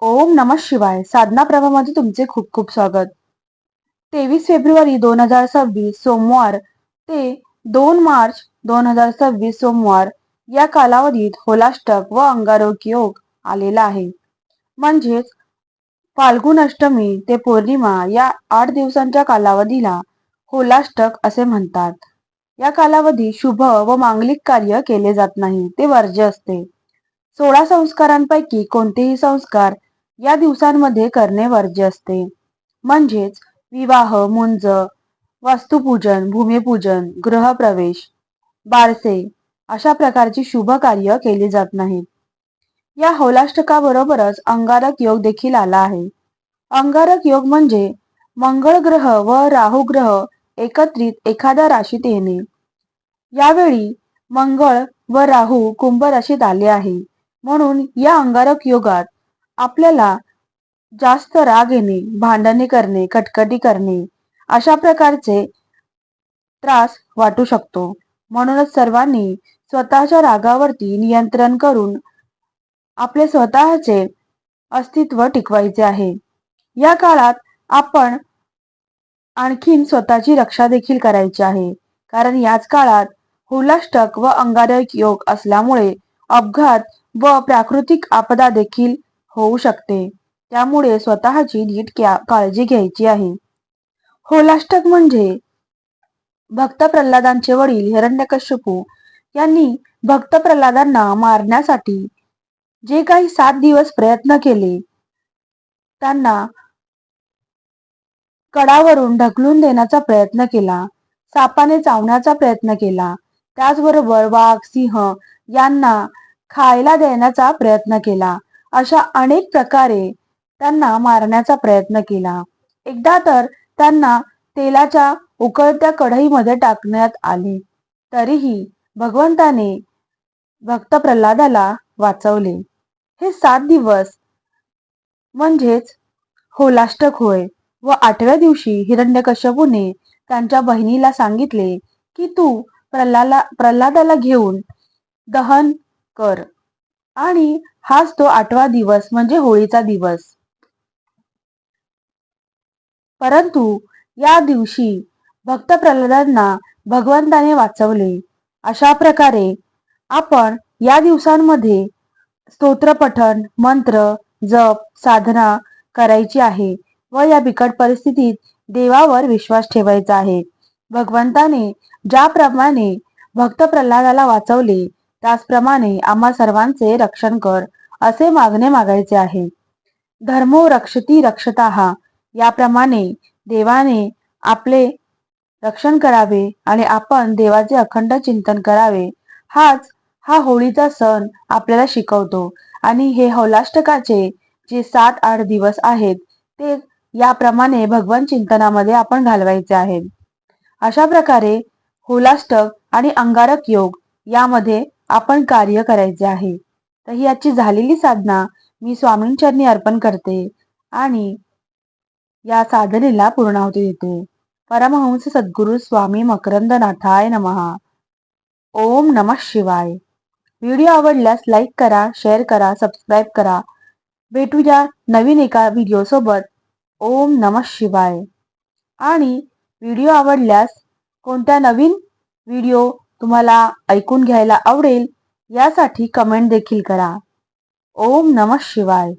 ओम नमः शिवाय. साधना प्रभामध्ये तुमचे खूप खूप स्वागत. 23 फेब्रुवारी 2026 सोमवार ते 2 मार्च 2026 सोमवार या कालावधीत होलाष्टक व अंगारक योग आलेला आहे. म्हणजेच फाल्गुन अष्टमी ते पौर्णिमा या 8 दिवसांच्या कालावधीला होलाष्टक असे म्हणतात. या कालावधीत शुभ व मांगलिक कार्य केले जात नाही, ते वर्ज्य असते. 16 संस्कारांपैकी कोणतेही संस्कार या दिवसांमध्ये करणे वर्ज्य असते. म्हणजेच विवाह, मुंज, वास्तुपूजन, भूमिपूजन, गृहप्रवेश, बारसे अशा प्रकारची शुभ कार्य केली जात नाहीत. या होलाष्टकाबरोबरच अंगारक योग देखील आला आहे. अंगारक योग म्हणजे मंगळ ग्रह व राहू ग्रह एकत्रित एखाद्या राशीत येणे. यावेळी मंगळ व राहू कुंभ राशीत आले आहे. म्हणून या अंगारक योगात आपल्याला जास्त राग येणे, भांडणे करणे, कटकटी करणे अशा प्रकारचे त्रास वाटू शकतो. म्हणूनच सर्वांनी स्वतःच्या रागावरती नियंत्रण करून आपले स्वतःचे अस्तित्व टिकवायचे आहे. या काळात आपण आणखीन स्वतःची रक्षा देखील करायची आहे. कारण याच काळात होलाष्टक व अंगारक योग असल्यामुळे अपघात व प्राकृतिक आपदा देखील होऊ शकते. त्यामुळे स्वतःची नीट काळजी घ्यायची आहे. होलाष्टक म्हणजे भक्त प्रल्हादांचे वडील हिरण्यकश्यपू यांनी भक्त प्रल्हादांना मारण्यासाठी जे काही 7 दिवस प्रयत्न केले, त्यांना कडावरून ढकलून देण्याचा प्रयत्न केला, सापाने चावण्याचा प्रयत्न केला, त्याचबरोबर वाघ, सिंह यांना खायला देण्याचा प्रयत्न केला. अशा अनेक प्रकारे त्यांना मारण्याचा प्रयत्न केला. एकदा तर त्यांना तेलाच्या उकळत्या कढईमध्ये टाकण्यात आले, तरीही भगवंताने भक्त प्रल्हादाला वाचवले. हे 7 दिवस म्हणजेच होलाष्टक होय. व 8व्या दिवशी हिरण्यकश्यपूने त्यांच्या बहिणीला सांगितले की तू प्रल्हादाला घेऊन दहन कर. आणि हाच तो 8वा दिवस म्हणजे होळीचा दिवस. परंतु या दिवशी भक्त प्रल्हादांना भगवंताने वाचवले. अशा प्रकारे आपण या दिवसांमध्ये स्तोत्रपठण, मंत्र, जप, साधना करायची आहे व या बिकट परिस्थितीत देवावर विश्वास ठेवायचा आहे. भगवंताने ज्याप्रमाणे भक्त प्रल्हादाला वाचवले, त्याचप्रमाणे आम्हा सर्वांचे रक्षण कर असे मागणे मागायचे आहे. धर्मो रक्षती रक्षताः याप्रमाणे देवाने आपले रक्षण करावे आणि आपण देवाचे अखंड चिंतन करावे. हा होळीचा सण आपल्याला शिकवतो. आणि हे होलाष्टकाचे जे 7-8 दिवस आहेत ते याप्रमाणे भगवान चिंतनामध्ये आपण घालवायचे आहेत. अशा प्रकारे होलाष्टक आणि अंगारक योग यामध्ये आपण कार्य करायचे आहे. तर ही याची झालेली साधना मी स्वामींचरणी अर्पण करते आणि या साधनेला पूर्णाहुती देते. परमहंस सद्गुरू स्वामी मकरंदनाथाय नमः. ओम नमः शिवाय. व्हिडिओ आवडल्यास लाईक करा, शेअर करा, सबस्क्राईब करा. भेटूया नवीन एका व्हिडिओ सोबत. ओम नमः शिवाय. आणि व्हिडिओ आवडल्यास कोणत्या नवीन व्हिडिओ तुम्हाला ऐकून घ्यायला आवडेल यासाठी कमेंट देखील करा. ओम नमः शिवाय.